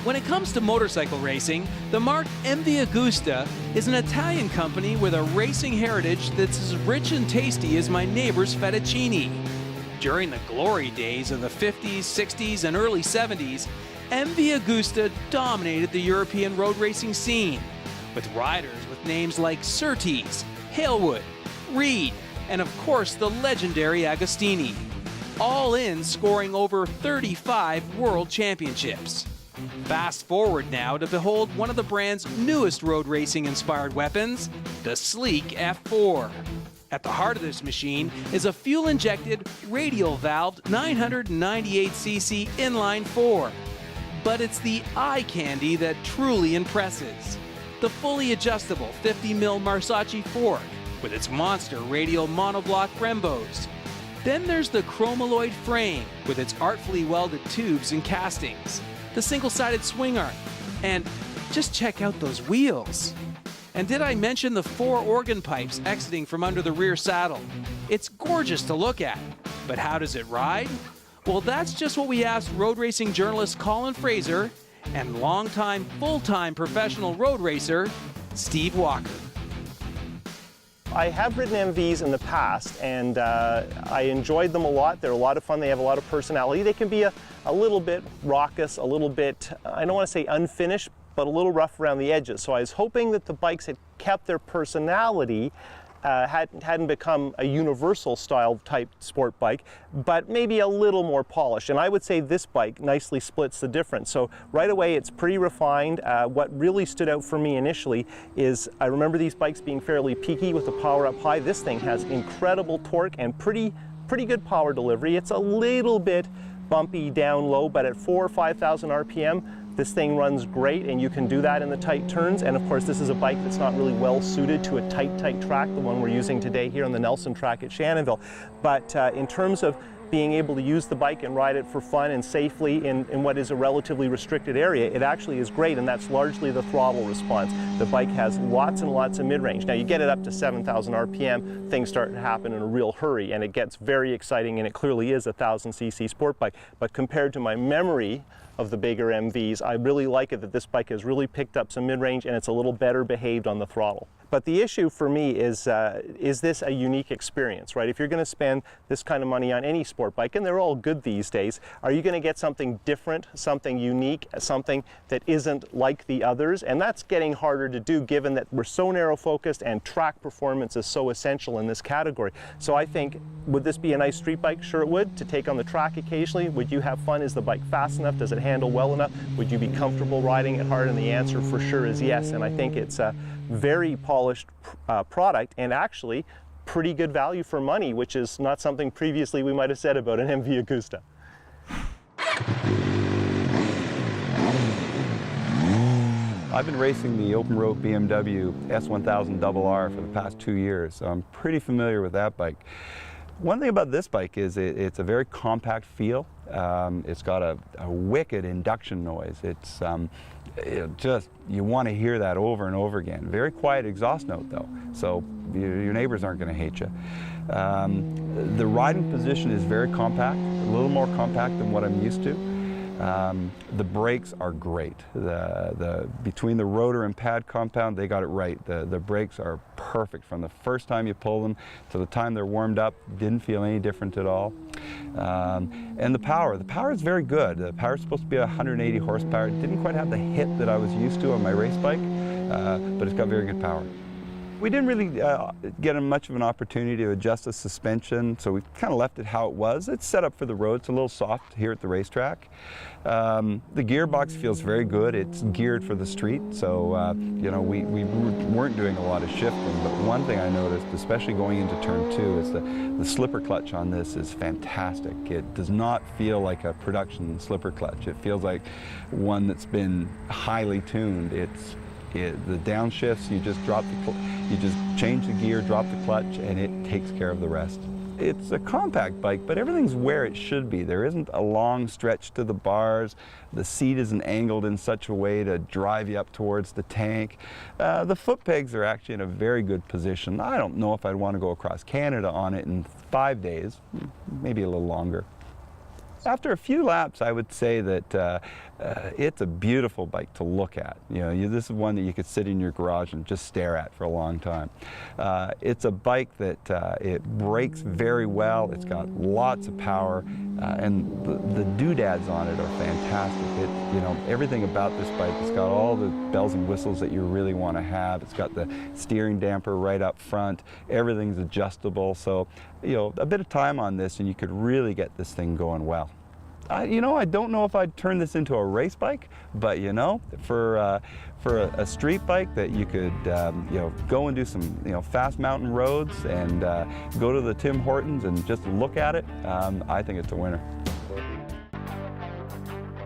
When it comes to motorcycle racing, the marque MV Agusta is an Italian company with a racing heritage that's as rich and tasty as my neighbor's fettuccine. During the glory days of the 50s, 60s, and early 70s, MV Agusta dominated the European road racing scene, with riders with names like Surtees, Halewood, Reed, and of course the legendary Agostini, all in scoring over 35 world championships. Fast forward now to behold one of the brand's newest road racing inspired weapons, the sleek F4. At the heart of this machine is a fuel-injected, radial-valved 998cc inline 4. But it's the eye candy that truly impresses. The fully adjustable 50mm Marsacci fork with its monster radial monoblock Brembos. Then there's the chromaloid frame with its artfully welded tubes and castings, the single-sided swing arm, and just check out those wheels. And did I mention the 4 organ pipes exiting from under the rear saddle? It's gorgeous to look at, but how does it ride? Well, that's just what we asked road racing journalist Colin Fraser and longtime full-time professional road racer Steve Walker. I have ridden MVs in the past, and I enjoyed them a lot. They're a lot of fun. They have a lot of personality. They can be a little bit raucous, a little bit, I don't want to say unfinished, but a little rough around the edges. So I was hoping that the bikes had kept their personality, hadn't become a universal style type sport bike, but maybe a little more polished. And I would say this bike nicely splits the difference. So right away it's pretty refined. What really stood out for me initially is I remember these bikes being fairly peaky with the power up high. This thing has incredible torque and pretty good power delivery. It's a little bit bumpy down low, but at 4,000 or 5,000 RPM, this thing runs great, and you can do that in the tight turns. And of course, this is a bike that's not really well suited to a tight track, the one we're using today here on the Nelson track at Shannonville. But in terms of being able to use the bike and ride it for fun and safely in what is a relatively restricted area, it actually is great, and that's largely the throttle response. The bike has lots and lots of mid-range. Now you get it up to 7,000 RPM, things start to happen in a real hurry, and it gets very exciting, and it clearly is a 1,000cc sport bike. But compared to my memory of the bigger MVs, I really like it that this bike has really picked up some mid-range, and it's a little better behaved on the throttle. But the issue for me is this a unique experience, right? If you're going to spend this kind of money on any sport bike, and they're all good these days, are you going to get something different, something unique, something that isn't like the others? And that's getting harder to do given that we're so narrow focused and track performance is so essential in this category. So I think, would this be a nice street bike? Sure it would, to take on the track occasionally. Would you have fun? Is the bike fast enough? Does it handle well enough? Would you be comfortable riding it hard? And the answer for sure is yes. And I think it's a very polished product, and actually pretty good value for money, which is not something previously we might have said about an MV Agusta. I've been racing the open road BMW S1000RR for the past 2 years, so I'm pretty familiar with that bike. One thing about this bike is it's a very compact feel. It's got a wicked induction noise. It's you want to hear that over and over again. Very quiet exhaust note though, so your neighbors aren't going to hate you. The riding position is very compact, a little more compact than what I'm used to. The brakes are great. Between the rotor and pad compound, they got it right. The brakes are perfect from the first time you pull them to the time they're warmed up. Didn't feel any different at all. And the power is very good. The power is supposed to be 180 horsepower. It didn't quite have the hit that I was used to on my race bike, but it's got very good power. We didn't really get much of an opportunity to adjust the suspension, so we kind of left it how it was. It's set up for the road. It's a little soft here at the racetrack. The gearbox feels very good. It's geared for the street, so you know, we weren't doing a lot of shifting. But one thing I noticed, especially going into turn 2, is the slipper clutch on this is fantastic. It does not feel like a production slipper clutch. It feels like one that's been highly tuned. The downshifts, you just change the gear, drop the clutch, and it takes care of the rest. It's a compact bike, but everything's where it should be. There isn't a long stretch to the bars. The seat isn't angled in such a way to drive you up towards the tank. The foot pegs are actually in a very good position. I don't know if I'd want to go across Canada on it in 5 days, maybe a little longer. After a few laps, I would say that it's a beautiful bike to look at. This is one that you could sit in your garage and just stare at for a long time. It's a bike that it brakes very well. It's got lots of power, and the doodads on it are fantastic. Everything about this bike, it's got all the bells and whistles that you really want to have. It's got the steering damper right up front. Everything's adjustable. So, a bit of time on this and you could really get this thing going well. I don't know if I'd turn this into a race bike, but for a street bike that you could go and do some fast mountain roads and go to the Tim Hortons and just look at it, I think it's a winner.